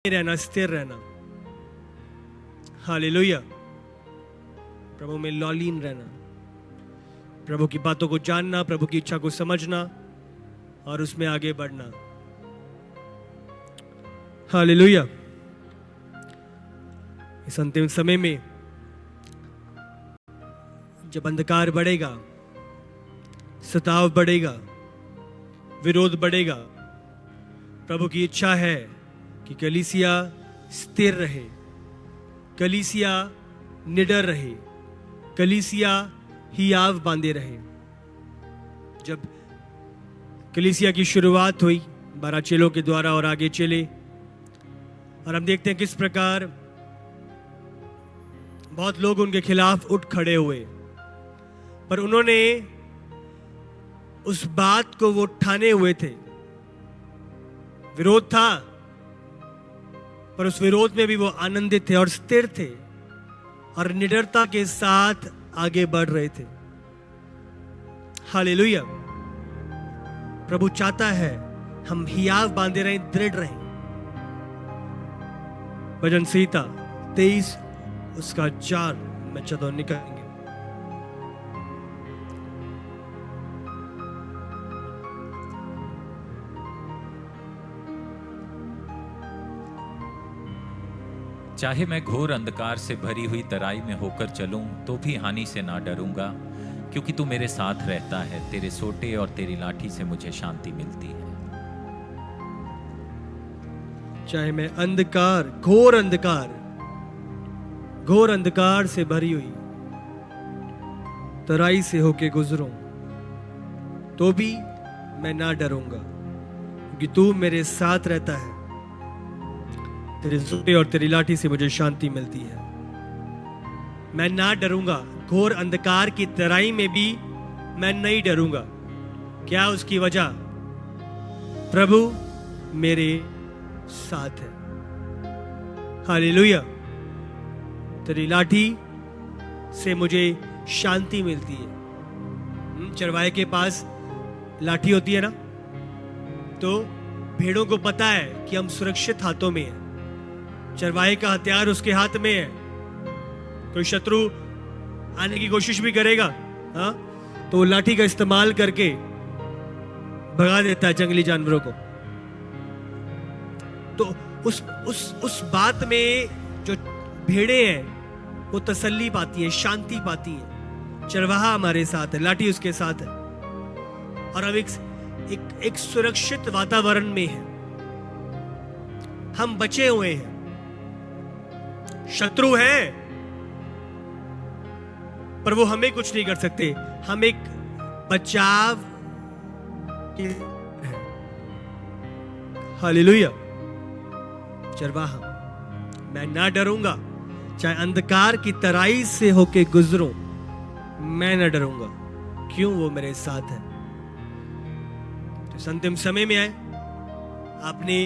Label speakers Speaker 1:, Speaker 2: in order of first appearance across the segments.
Speaker 1: रहना, स्थिर रहना। हालेलुया। प्रभु में लौलीन रहना, प्रभु की बातों को जानना, प्रभु की इच्छा को समझना और उसमें आगे बढ़ना। हालेलुया। इस अंतिम समय में जब अंधकार बढ़ेगा, सताव बढ़ेगा, विरोध बढ़ेगा, प्रभु की इच्छा है कि कलीसिया स्थिर रहे, कलीसिया निडर रहे, कलीसिया हियाव बांधे रहे। जब कलीसिया की शुरुआत हुई 12 चेलों के द्वारा और आगे चले, और हम देखते हैं किस प्रकार बहुत लोग उनके खिलाफ उठ खड़े हुए, पर उन्होंने उस बात को वो ठाने हुए थे। विरोध था, पर उस विरोध में भी वो आनंदित थे और स्थिर थे और निडरता के साथ आगे बढ़ रहे थे। हालेलुया। प्रभु चाहता है हम हियाव बांधे रहें, दृढ़ रहें। भजन संहिता 23 उसका 4 में चलो निकालेंगे।
Speaker 2: चाहे मैं घोर अंधकार से भरी हुई तराई में होकर चलूं तो भी हानि से ना डरूंगा, क्योंकि तू मेरे साथ रहता है। तेरे सोटे और तेरी लाठी से मुझे शांति मिलती है।
Speaker 1: चाहे मैं घोर अंधकार से भरी हुई तराई से होके गुजरूं तो भी मैं ना डरूंगा, क्योंकि तू मेरे साथ रहता है। तेरे सोटे और तेरी लाठी से मुझे शांति मिलती है। मैं ना डरूंगा। घोर अंधकार की तराई में भी मैं नहीं डरूंगा। क्या उसकी वजह? प्रभु मेरे साथ है। हालेलुया। तेरी लाठी से मुझे शांति मिलती है। चरवाहे के पास लाठी होती है ना, तो भेड़ों को पता है कि हम सुरक्षित हाथों में हैं। चरवाहे का हथियार उसके हाथ में है। कोई शत्रु आने की कोशिश भी करेगा, हाँ, तो वो लाठी का इस्तेमाल करके भगा देता है जंगली जानवरों को। तो उस बात में जो भेड़े हैं वो तसल्ली पाती है, शांति पाती है। चरवाहा हमारे साथ है, लाठी उसके साथ है, और हम एक सुरक्षित वातावरण में हैं। हम बचे हुए हैं। शत्रु है, पर वो हमें कुछ नहीं कर सकते। हम एक बचाव के हैं। हालेलुया। चरवाहा, मैं ना डरूंगा। चाहे अंधकार की तराई से होके गुजरूं, मैं ना डरूंगा। क्यों? वो मेरे साथ है। तो अंतिम समय में आए, आपने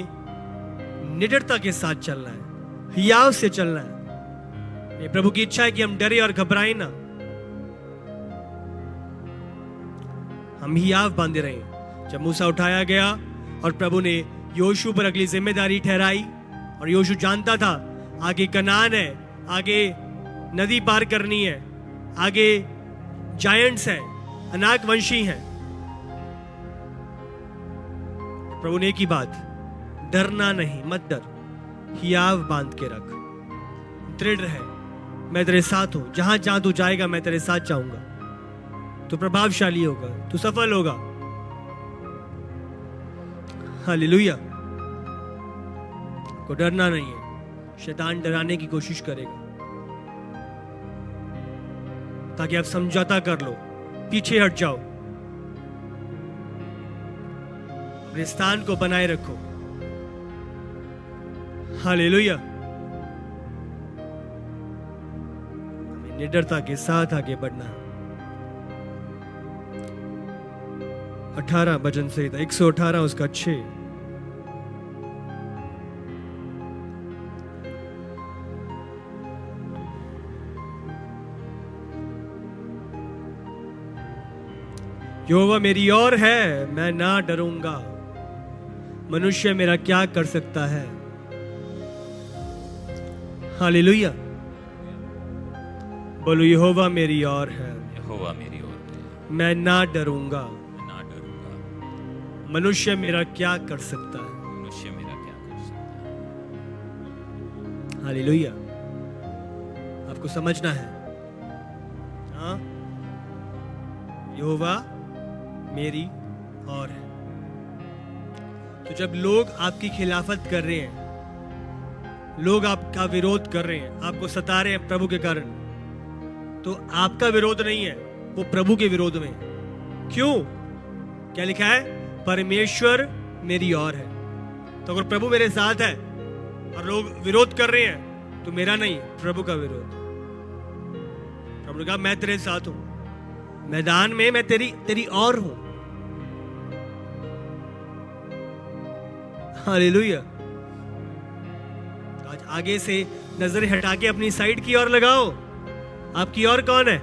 Speaker 1: निडरता के साथ चलना है, हियाव से चलना है। ये प्रभु की इच्छा है कि हम डरे और घबराएं ना, हम हियाव बांधे रहें। जब मूसा उठाया गया और प्रभु ने योशू पर अगली जिम्मेदारी ठहराई, और योशू जानता था आगे कनान है, आगे नदी पार करनी है, आगे जायंट्स हैं, अनाक वंशी हैं। प्रभु ने एक ही बात, डरना नहीं, मत डर, हियाव बांध के रख, दृढ़ रहे। मैं तेरे साथ हूं। जहां जहां तू जाएगा मैं तेरे साथ जाऊंगा। तू प्रभावशाली होगा, तू सफल होगा। हालेलुया। को डरना नहीं है। शैतान डराने की कोशिश करेगा ताकि आप समझौता कर लो, पीछे हट जाओ। अपने स्थान को बनाए रखो। हालेलुया। निडरता के साथ आगे बढ़ना। 18 भजन संहिता 118 उसका 6। यहोवा मेरी ओर है, मैं ना डरूंगा। मनुष्य मेरा क्या कर सकता है? हालेलुया। बोलो यहोवा मेरी ओर है,
Speaker 2: यहोवा मेरी ओर है,
Speaker 1: मैं ना डरूंगा।
Speaker 2: मैं ना डरूंगा।
Speaker 1: मनुष्य मेरा क्या कर सकता है?
Speaker 2: मनुष्य मेरा क्या कर सकता है?
Speaker 1: हालेलुया। आपको समझना है, हाँ, यहोवा मेरी ओर है। तो जब लोग आपकी खिलाफत कर रहे हैं, लोग आपका विरोध कर रहे हैं, आपको सता रहे हैं प्रभु के कारण, तो आपका विरोध नहीं है, वो प्रभु के विरोध में। क्यों? क्या लिखा है? परमेश्वर मेरी ओर है। तो अगर प्रभु मेरे साथ है और लोग विरोध कर रहे हैं, तो मेरा नहीं, प्रभु का विरोध। प्रभु ने कहा मैं तेरे साथ हूं, मैदान में मैं तेरी ओर हूं। हालेलुया। आज आगे से नजरें हटा के अपनी साइड की ओर लगाओ। आपकी ओर कौन है?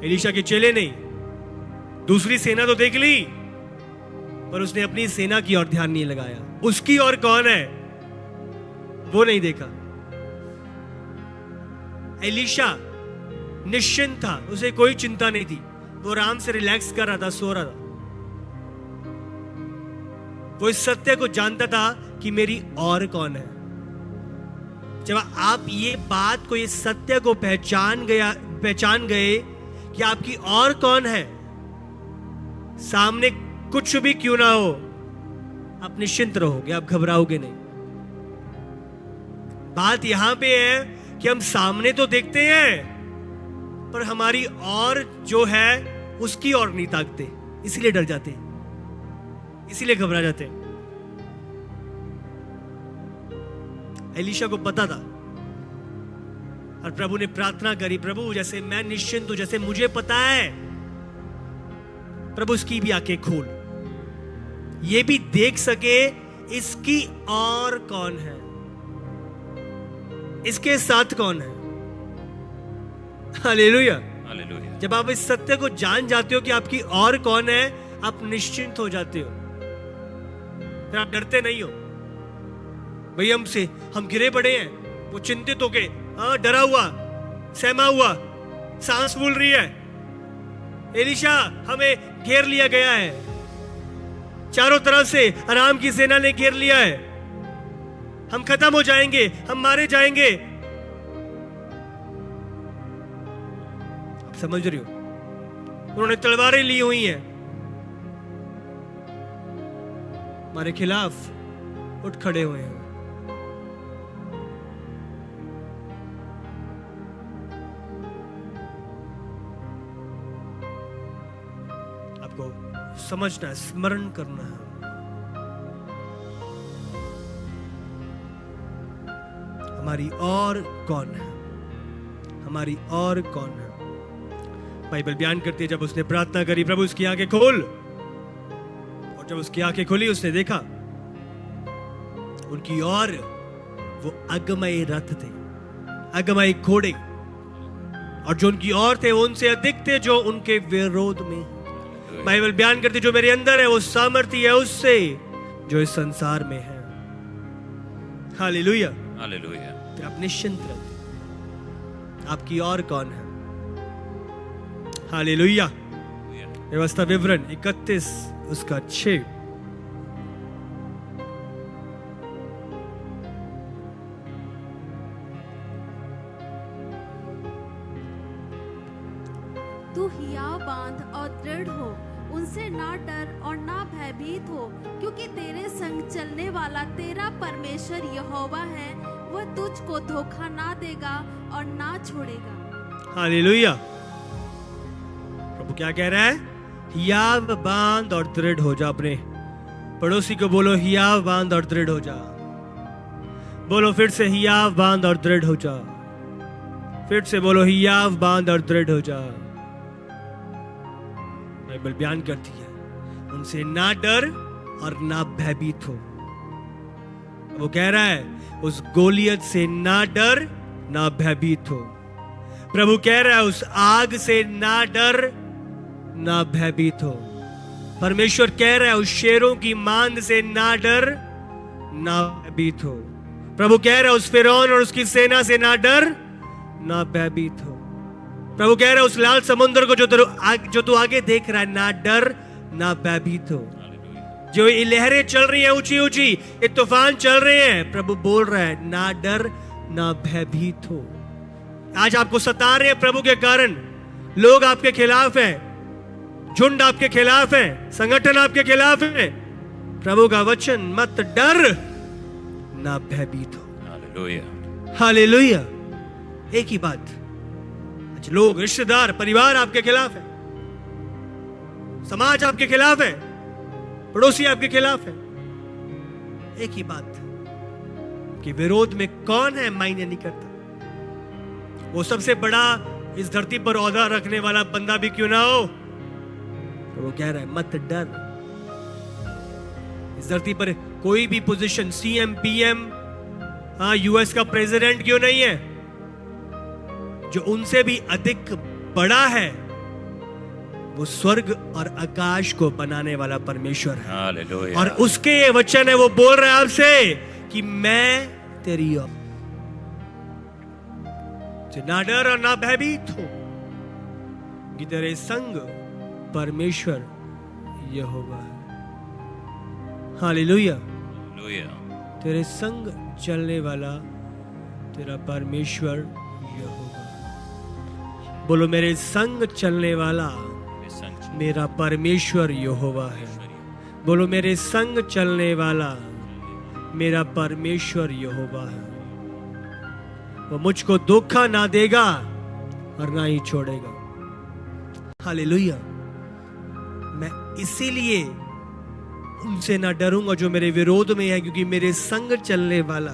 Speaker 1: एलीशा के चेले नहीं, दूसरी सेना तो देख ली, पर उसने अपनी सेना की ओर ध्यान नहीं लगाया। उसकी ओर कौन है वो नहीं देखा। एलीशा निश्चिंत था, उसे कोई चिंता नहीं थी, वो आराम से रिलैक्स कर रहा था, सो रहा था। वो इस सत्य को जानता था कि मेरी और कौन है। जब आप ये बात को, ये सत्य को पहचान गए कि आपकी और कौन है, सामने कुछ भी क्यों ना हो, आप निश्चिंत रहोगे, आप घबराओगे नहीं। बात यहां पे है कि हम सामने तो देखते हैं, पर हमारी और जो है उसकी ओर नहीं ताकते, इसीलिए डर जाते हैं, इसीलिए घबरा जाते हैं। एलीशा को पता था और प्रभु ने प्रार्थना करी, प्रभु जैसे मैं निश्चिंत हूं, जैसे मुझे पता है, प्रभु इसकी भी आंखें खोल, ये भी देख सके इसकी और कौन है, इसके साथ कौन है। Hallelujah,
Speaker 2: hallelujah.
Speaker 1: जब आप इस सत्य को जान जाते हो कि आपकी और कौन है, आप निश्चिंत हो जाते हो, फिर आप डरते नहीं हो। भाई हम गिरे पड़े हैं, वो चिंतित हो गए, डरा हुआ, सहमा हुआ, सांस फूल रही है। एलीशा हमें घेर लिया गया है, चारों तरफ से अराम की सेना ने घेर लिया है, हम खत्म हो जाएंगे, हम मारे जाएंगे। आप समझ रही हो, उन्होंने तलवारें ली हुई हैं, हमारे खिलाफ उठ खड़े हुए हैं। आपको समझना है, स्मरण करना है। हमारी और कौन है, हमारी और कौन है। बाइबल बयान करती है, जब उसने प्रार्थना करी, प्रभु उसकी आंखें खोल, और जब उसकी आंखें खुली, उसने देखा उनकी और वो अगमई रथ थे, अगमई घोड़े, और जो उनकी और थे वो उनसे अधिक थे जो उनके विरोध में। बाइबल बयान करती, जो मेरे अंदर है वो सामर्थ्य है उससे जो इस संसार में है। Hallelujah,
Speaker 2: hallelujah.
Speaker 1: फिर आप निश्चिंत रहते, आपकी और कौन है। हालेलुया। व्यवस्था विवरण 31 उसका 6।
Speaker 3: तू हियाव बांध और दृढ़ हो, उनसे ना डर और ना भयभीत हो, क्योंकि तेरे संग चलने वाला तेरा परमेश्वर यहोवा है, वह तुझको धोखा ना देगा और ना छोड़ेगा।
Speaker 1: हालेलुया। प्रभु क्या कह रहा है? हियाव बांध और दृढ़ हो जा। अपने पड़ोसी को बोलो हियाव बांध और दृढ़ हो जा। बोलो फिर से, हियाव बांध और दृढ़ हो जा। फिर से बोलो, हियाव बांध और दृढ़ हो जा। बाइबल बयान करती है, उनसे ना डर और ना भयभीत हो। वो कह रहा है, उस गोलियत से ना डर ना भयभीत हो। प्रभु कह रहा है, उस आग से ना डर ना भयभीत हो। परमेश्वर कह रहा है, उस शेरों की मांद से ना डर ना भयभीत हो। प्रभु कह रहे उस फिरौन और उसकी सेना से ना डर, ना भयभीत हो। प्रभु कह रहे उस लाल समुद्र को जो तू आगे देख रहा है, ना डर ना भयभीत हो। जो ये लहरें चल रही हैं ऊंची ऊंची, ये तूफान चल रहे हैं, प्रभु बोल रहा है ना डर ना भयभीत हो। आज आपको सता रहे हैं प्रभु के कारण, लोग आपके खिलाफ हैं, झुंड आपके खिलाफ है, संगठन आपके खिलाफ है। प्रभु का वचन, मत डर ना भयभीत हो।
Speaker 2: Hallelujah,
Speaker 1: hallelujah. एक ही बात, आज लोग, रिश्तेदार, परिवार आपके खिलाफ है, समाज आपके खिलाफ है, पड़ोसी आपके खिलाफ है। एक ही बात कि विरोध में कौन है मायने नहीं करता। वो सबसे बड़ा इस धरती पर औहदा रखने वाला बंदा भी क्यों ना हो, तो वो कह रहा है मत डर। इस धरती पर कोई भी पोजीशन, सीएम, पीएम, यूएस का प्रेसिडेंट क्यों नहीं है, जो उनसे भी अधिक बड़ा है, वो स्वर्ग और आकाश को बनाने वाला परमेश्वर है।
Speaker 2: हालेलुया।
Speaker 1: और उसके ये वचन है, वो बोल रहा है आपसे कि मैं तेरी ओर, ना डर और ना भयभीत हो, कि तेरे संग परमेश्वर यहोवा है। हालेलुया।
Speaker 2: हालेलुया।
Speaker 1: तेरे संग चलने वाला तेरा परमेश्वर यहोवा। बोलो, मेरे संग चलने वाला मेरा परमेश्वर यहोवा है। बोलो, मेरे संग चलने वाला मेरा परमेश्वर यहोवा है। वो मुझको धोखा ना देगा और ना ही छोड़ेगा। हालेलुया। मैं इसीलिए उनसे ना डरूंगा जो मेरे विरोध में है, क्योंकि मेरे संग चलने वाला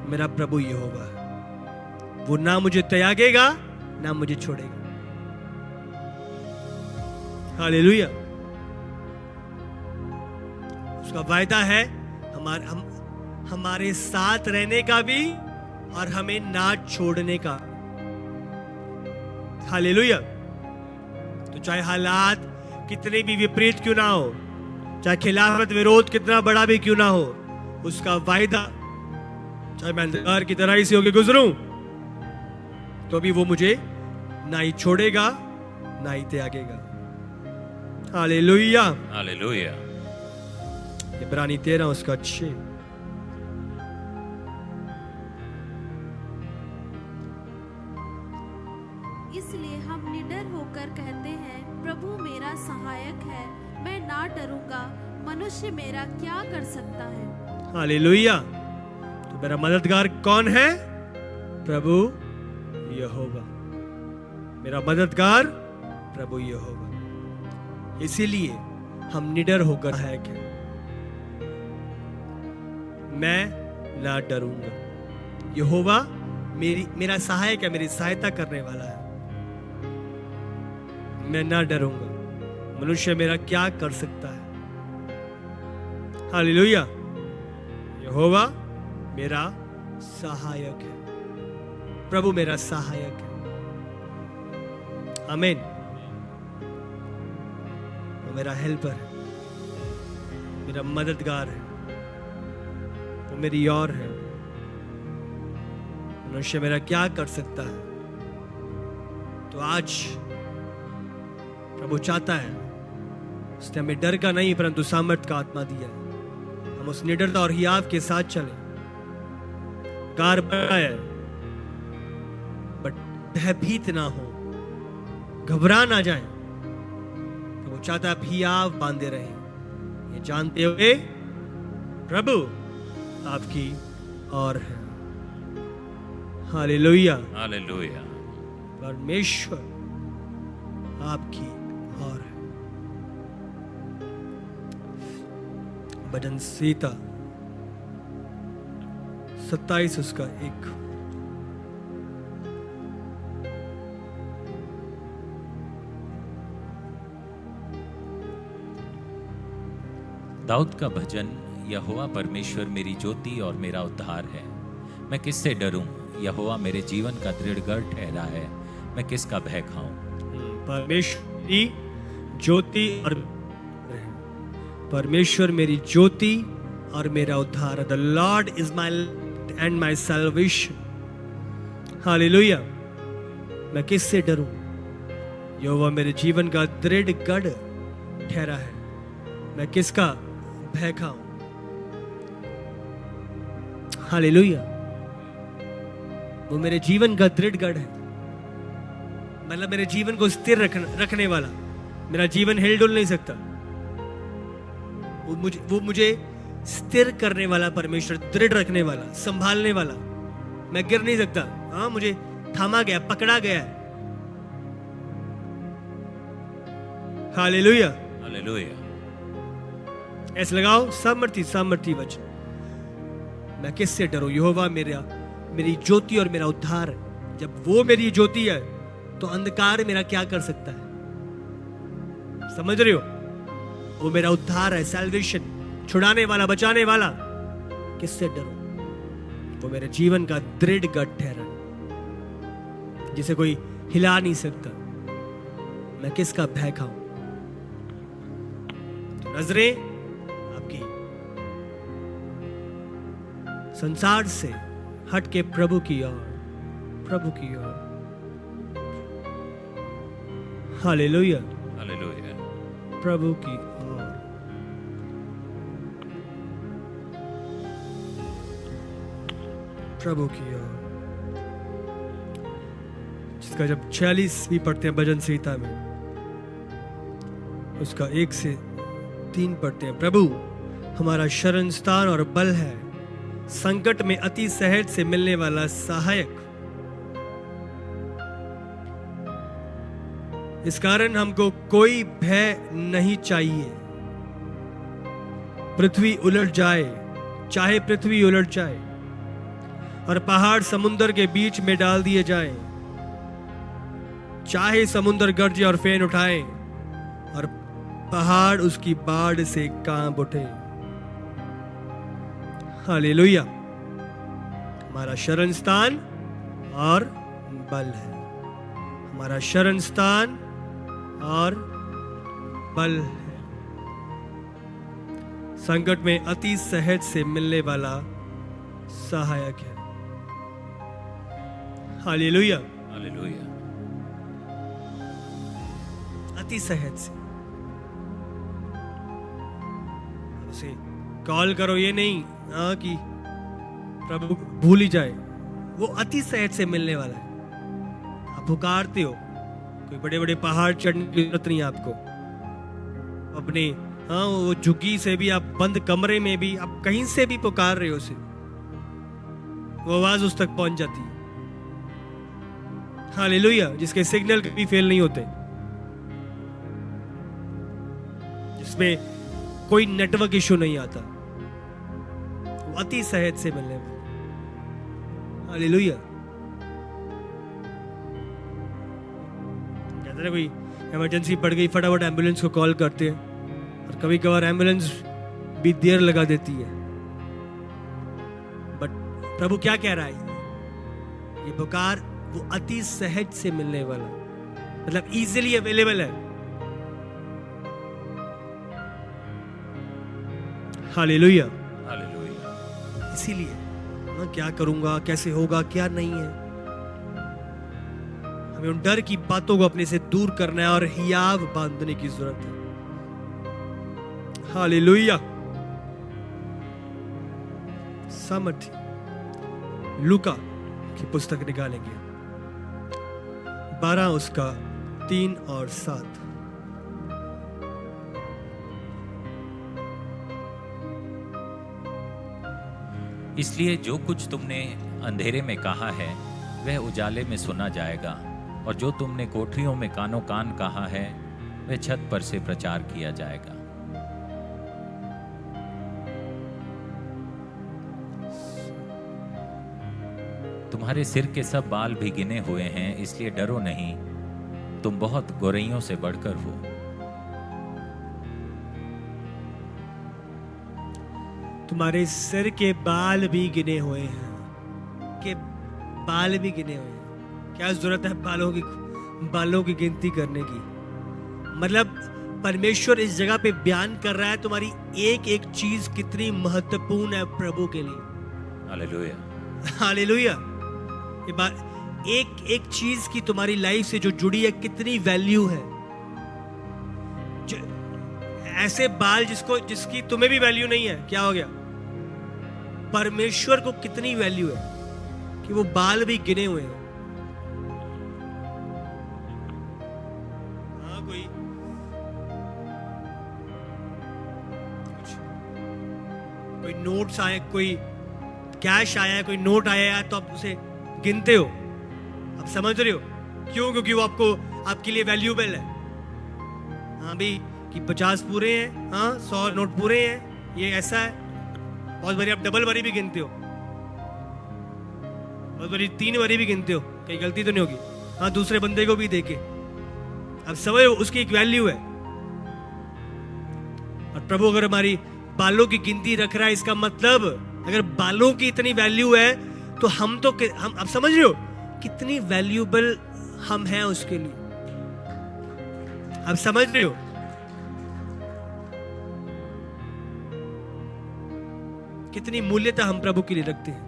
Speaker 1: मेरा प्रभु यहोवा है। वो ना मुझे त्यागेगा ना मुझे छोड़ेगा। हालेलुया। उसका वायदा है हमारे साथ रहने का भी और हमें ना छोड़ने का। हालेलुया। तो चाहे हालात कितने भी विपरीत क्यों ना हो, चाहे खिलाफत विरोध कितना बड़ा भी क्यों ना हो, उसका वायदा, चाहे मैं अंधकार की तरह से होकर गुजरूं, तो भी वो मुझे ना ही छोड़ेगा ना ही त्यागेगा। हालेलुया।
Speaker 2: हालेलुया।
Speaker 1: इब्रानी 13 उसका 6।
Speaker 3: इसलिए हम निडर होकर कहते हैं, प्रभु मेरा सहायक है, मैं ना डरूंगा। मनुष्य मेरा क्या कर सकता है।
Speaker 1: हालेलुया। तो मेरा मददगार कौन है? प्रभु यहोवा। मेरा मददगार प्रभु यहोवा। इसीलिए हम निडर होकर है कि मैं ना डरूंगा। यहोवा मेरा सहायक है, मेरी सहायता करने वाला है। मैं ना डरूंगा। मनुष्य मेरा क्या कर सकता है। हालेलुया। यहोवा मेरा सहायक है, प्रभु मेरा सहायक है। आमीन। वो मेरा हेल्पर है, मेरा मददगार है, वो मेरी और है। मनुष्य मेरा क्या कर सकता है। तो आज प्रभु चाहता है, उसने हमें डर का नहीं परंतु सामर्थ का आत्मा दिया है। हम उस निडरता और हियाव के साथ चले। कार बड़ा है बट भयभीत ना हो, घबरा ना जाए। तो वो चाहता है आप हियाव बांधे रहे, ये जानते हुए प्रभु आपकी और है। हालेलुया।
Speaker 2: हालेलुया।
Speaker 1: परमेश्वर आपकी और है। भजन संहिता 27 उसका 1।
Speaker 2: दाऊद का भजन। यहोवा परमेश्वर मेरी ज्योति और मेरा उद्धार है, मैं किससे डरूं। यहोवा मेरे जीवन का दृढ़ गढ़ ठहरा है, मैं किसका भय खाऊं।
Speaker 1: परमेश्वर मेरी ज्योति और परमेश्वर मेरी ज्योति और मेरा उद्धार। The lord is my and my salvation. Hallelujah. मैं किससे डरूं? यहोवा मेरे जीवन का दृढ़ गढ़ ठहरा है। मैं किसका भय खाऊं? हालेलुया। वो मेरे जीवन का दृढ़ गढ़ है, मतलब मेरे जीवन को स्थिर रखने वाला। मेरा जीवन हिल डुल नहीं सकता। वो मुझे स्थिर करने वाला परमेश्वर, दृढ़ रखने वाला, संभालने वाला। मैं गिर नहीं सकता। हाँ, मुझे थामा गया, पकड़ा गया है। Hallelujah,
Speaker 2: hallelujah.
Speaker 1: ऐसे लगाओ, सामर्थी वचन। मैं किससे डरूं? यहोवा मेरी ज्योति और मेरा उद्धार है। जब वो मेरी ज्योति है तो अंधकार मेरा क्या कर सकता है? समझ रहे हो? वो मेरा उद्धार है, सैल्वेशन, छुड़ाने वाला, बचाने वाला। किससे डरूं? वो मेरे जीवन का दृढ़ गढ़ ठहरा, जिसे कोई हिला नहीं सकता। मैं किसका भय खाऊं? तो नजरें आपकी संसार से हट के प्रभु की ओर। Hallelujah,
Speaker 2: hallelujah.
Speaker 1: प्रभु की ओर। प्रभु की ओर। जिसका जब 46 भी पढ़ते हैं भजन संहिता में, उसका 1 से 3 पढ़ते हैं। प्रभु हमारा शरण स्थान और बल है, संकट में अति सहज से मिलने वाला सहायक। इस कारण हमको कोई भय नहीं चाहिए। पृथ्वी उलट जाए, चाहे पृथ्वी उलट जाए और पहाड़ समुद्र के बीच में डाल दिए जाएं, चाहे समुद्र गरजे और फेन उठाए और पहाड़ उसकी बाढ़ से कांप उठे। हालेलुया। हमारा शरण स्थान और बल है। हमारा शरण स्थान और बल है। संकट में अति सहज से मिलने वाला सहायक है। Hallelujah,
Speaker 2: hallelujah.
Speaker 1: अति सहज से। उसे कॉल करो, ये नहीं कि प्रभु भूल ही जाए। वो अति सहज से मिलने वाला है। आप पुकारते हो, कोई बड़े बड़े पहाड़ चढ़ने की जरूरत नहीं आपको। अपने वो झुग्गी से भी, आप बंद कमरे में भी, आप कहीं से भी पुकार रहे हो उसे, वो आवाज उस तक पहुंच जाती है। हालेलुया। जिसके सिग्नल कभी फेल नहीं होते, जिसमें कोई नेटवर्क इशू नहीं आता, वो अति सहज से मिलने वाला। हालेलुया। कहते हैं कोई इमरजेंसी पड़ गई, फटाफट एम्बुलेंस को कॉल करते हैं, और कभी कभार एम्बुलेंस भी देर लगा देती है। बट प्रभु क्या कह रहा है? ये पुकार वो अति सहज से मिलने वाला, मतलब इजीली अवेलेबल है। Hallelujah,
Speaker 2: hallelujah.
Speaker 1: इसीलिए मैं क्या करूंगा, कैसे होगा, क्या नहीं है, हमें उन डर की बातों को अपने से दूर करना है और हियाव बांधने की जरूरत है। हालेलुया। सामर्थी लूका की पुस्तक निकालेंगे, 12 उसका 3 और 7।
Speaker 2: इसलिए जो कुछ तुमने अंधेरे में कहा है वह उजाले में सुना जाएगा, और जो तुमने कोठरियों में कानो कान कहा है वह छत पर से प्रचार किया जाएगा। तुम्हारे सिर के सब बाल भी गिने हुए हैं, इसलिए डरो नहीं, तुम बहुत गोरैयों से बढ़कर हो।
Speaker 1: तुम्हारे सिर के बाल भी गिने हुए हैं, के बाल भी गिने हुए हैं। क्या जरूरत है बालों की गिनती करने की? मतलब परमेश्वर इस जगह पे बयान कर रहा है तुम्हारी एक एक चीज कितनी महत्वपूर्ण है प्रभु के लिए।
Speaker 2: हालेलुया।
Speaker 1: हालेलुया। ये बात एक एक चीज की तुम्हारी लाइफ से जो जुड़ी है कितनी वैल्यू है। ऐसे बाल जिसकी तुम्हें भी वैल्यू नहीं है, क्या हो गया? परमेश्वर को कितनी वैल्यू है कि वो बाल भी गिने हुए हैं। हाँ, कोई नोट्स आए, कोई कैश आया है, कोई नोट आया है, तो आप उसे गिनते हो। आप समझ रहे हो क्यों? क्योंकि वो आपके लिए वैल्यूएबल है। हाँ भी कि 50 पूरे हैं, हाँ 100 नोट पूरे हैं, ये ऐसा है। बहुत बारी आप डबल बारी भी गिनते हो, बहुत बारी 3 बारी भी गिनते हो, कहीं गलती तो नहीं होगी। हाँ, दूसरे बंदे को भी देके अब समझ, उसकी एक वैल्यू है। और प्रभु अगर हमारी बालों की गिनती रख रहा है, इसका मतलब अगर बालों की इतनी वैल्यू है तो हम अब समझ रहे हो कितनी वैल्यूएबल हम हैं उसके लिए। अब समझ रहे हो? कितनी मूल्यता हम प्रभु के लिए रखते हैं।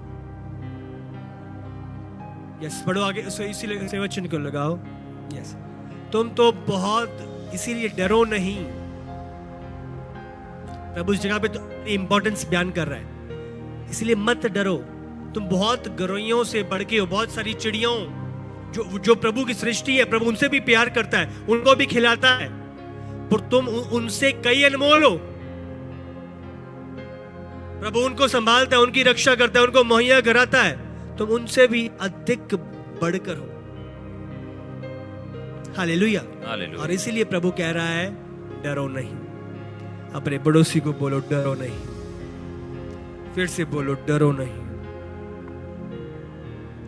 Speaker 1: यस, पढ़ो आगे, इसीलिए से वचन को लगाओ। यस, तुम तो बहुत, इसीलिए डरो नहीं। प्रभु इस जगह पे तो इंपॉर्टेंस बयान कर रहा है, इसलिए मत डरो। तुम बहुत गौरैयों से बढ़ के हो, बहुत सारी चिड़ियों जो प्रभु की सृष्टि है, प्रभु उनसे भी प्यार करता है, उनको भी खिलाता है, पर तुम उनसे कई अनमोल हो। प्रभु उनको संभालता है, उनकी रक्षा करता है, उनको मुहैया कराता है, तुम उनसे भी अधिक बढ़कर हो। हालेलुया।
Speaker 2: हालेलुया।
Speaker 1: और इसीलिए प्रभु कह रहा है डरो नहीं। अपने पड़ोसी को बोलो डरो नहीं। फिर से बोलो डरो नहीं।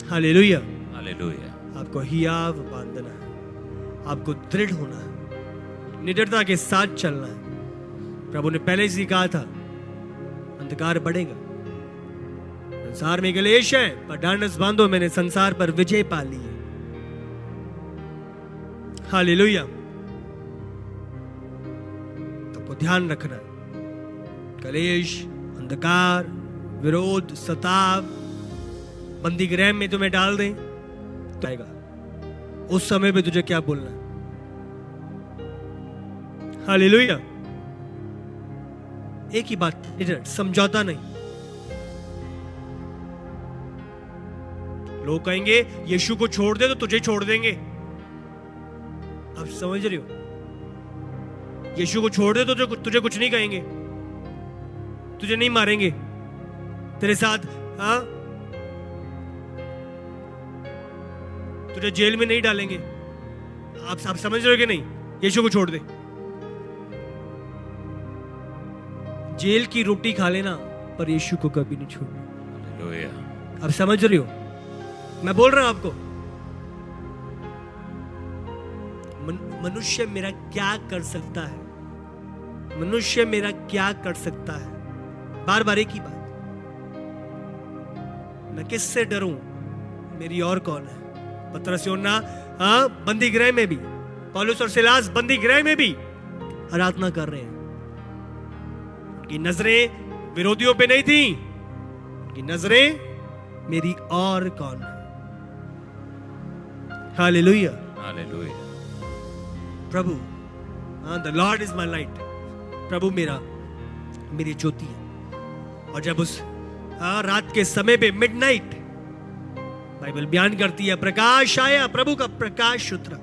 Speaker 1: हालेलुया।
Speaker 2: हालेलुया।
Speaker 1: आपको हियाव बांधना है, आपको दृढ़ होना है, निडरता के साथ चलना है। प्रभु ने पहले ही कहा था अंधकार बढ़ेगा, संसार में क्लेश है, पर ढाढ़स बांधो, मैंने संसार पर विजय पा ली है। हालेलुया। तो ध्यान रखना है, कलेश, अंधकार, विरोध, सताव बंदी गृह में तुम्हें डाल दें तो आएगा। उस समय पे तुझे क्या बोलना है? हालेलुया। एक ही बात, समझौता नहीं। लोग कहेंगे यीशु को छोड़ दे तो तुझे छोड़ देंगे। अब समझ रहे हो? यीशु को छोड़ दे तो तुझे कुछ नहीं कहेंगे, तुझे नहीं मारेंगे, तेरे साथ हाँ तुझे जेल में नहीं डालेंगे। आप समझ रहे हो कि नहीं? यीशु को छोड़ दे, जेल की रोटी खा लेना, पर यीशु को कभी नहीं छोड़ना।
Speaker 2: हालेलुया।
Speaker 1: अब समझ रहे हो? मैं बोल रहा हूं आपको, मनुष्य मेरा क्या कर सकता है, मनुष्य मेरा क्या कर सकता है। बार बार एक ही बात, मैं किससे डरूं, मेरी और कौन है। पतरस यूहन्ना हाँ बंदी गृह में भी, पौलुस और सिलास बंदी गृह में भी आराधना कर रहे हैं। उनकी नजरें विरोधियों पे नहीं थी, उनकी नजरें मेरी और कौन है। हालेलुया।
Speaker 2: हालेलुया।
Speaker 1: प्रभु the lord is my light, प्रभु मेरी ज्योति है। और जब उस रात के समय पे मिडनाइट, बाइबल बयान करती है, प्रकाश आया, प्रभु का प्रकाश उतरा,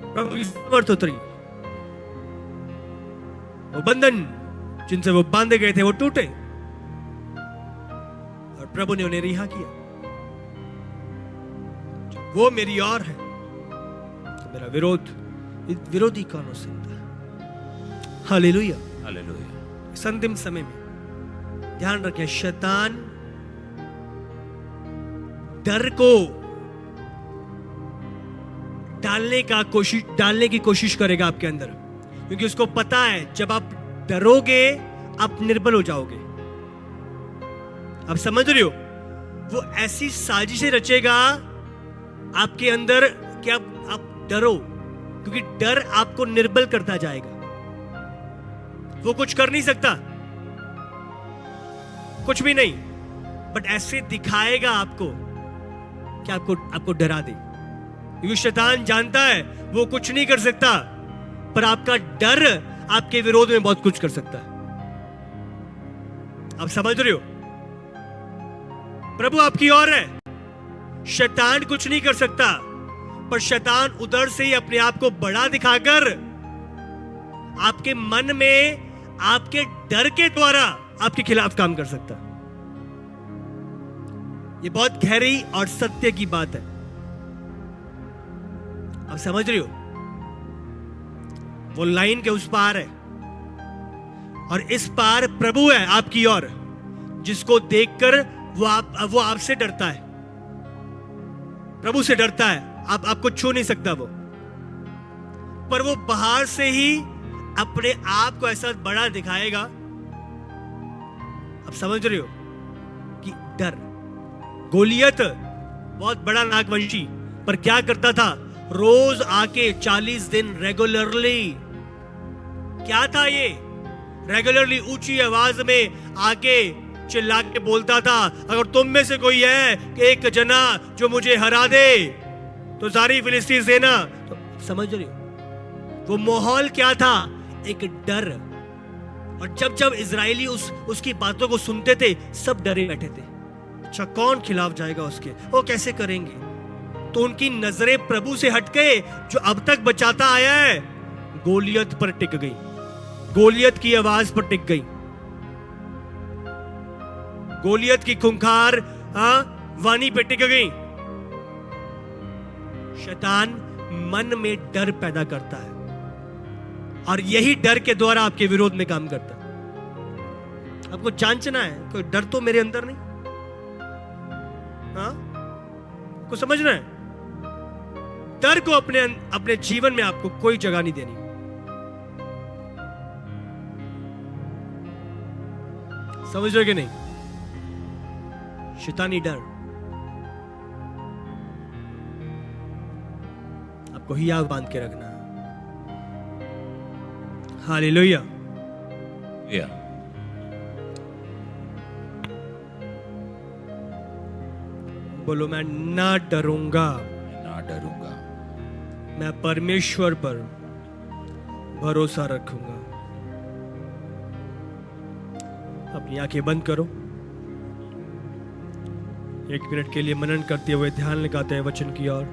Speaker 1: प्रभु की सामर्थ उतरी, वो बंधन जिनसे वो बांधे गए थे वो टूटे, और प्रभु ने उन्हें रिहा किया। वो मेरी और है तो मेरा विरोधी कौन हो सकता है। हालेलुया।
Speaker 2: हालेलुया।
Speaker 1: इस अंतिम समय में ध्यान रखें, शैतान डर को डालने की कोशिश करेगा आपके अंदर, क्योंकि उसको पता है जब आप डरोगे आप निर्बल हो जाओगे। आप समझ रहे हो? वो ऐसी साजिशें रचेगा आपके अंदर कि आप डरो, क्योंकि डर आपको निर्बल करता जाएगा। वो कुछ कर नहीं सकता, कुछ भी नहीं, बट ऐसे दिखाएगा आपको कि आपको डरा दे, क्योंकि शैतान जानता है वो कुछ नहीं कर सकता, पर आपका डर आपके विरोध में बहुत कुछ कर सकता है। आप समझ रहे हो? प्रभु आपकी ओर है, शैतान कुछ नहीं कर सकता, पर शैतान उधर से ही अपने आप को बड़ा दिखाकर आपके मन में आपके डर के द्वारा आपके खिलाफ काम कर सकता। ये बहुत गहरी और सत्य की बात है। आप समझ रहे हो? वो लाइन के उस पार है और इस पार प्रभु है आपकी ओर, जिसको देखकर वो आपसे डरता है, प्रभु से डरता है। आपको छू नहीं सकता वो, पर वो बाहर से ही अपने आप को ऐसा बड़ा दिखाएगा। आप समझ रहे हो कि डर। गोलियत बहुत बड़ा नागवंशी, पर क्या करता था? रोज आके 40 दिन रेगुलरली, क्या था ये? रेगुलरली ऊंची आवाज में आके चिल्ला के बोलता था, अगर तुम में से कोई है कि एक जना जो मुझे हरा दे तो सारी फिलिस्तीन सेना। तो समझ रहे हो वो माहौल क्या था? एक डर। और जब जब इजरायली उसकी बातों को सुनते थे, सब डरे बैठे थे। अच्छा, कौन खिलाफ जाएगा उसके, वो कैसे करेंगे? तो उनकी नजरें प्रभु से हट गए जो अब तक बचाता आया है, गोलियत पर टिक गई, गोलियत की आवाज पर टिक गई, गोलियत की खूंखार वाणी पे टिक गई। शैतान मन में डर पैदा करता है और यही डर के द्वारा आपके विरोध में काम करता है। आपको जांचना है, कोई डर तो मेरे अंदर नहीं, को समझना है। डर को अपने जीवन में आपको कोई जगह नहीं देनी। समझ रहे कि नहीं? शैतानी डर आपको हियाव बांध के रखना। हालेलुया। बोलो, मैं ना डरूंगा,
Speaker 2: ना डरूंगा,
Speaker 1: मैं परमेश्वर पर भरोसा रखूंगा। अपनी आंखें बंद करो, 1 मिनट के लिए मनन करते हुए ध्यान लगाते हैं वचन की ओर।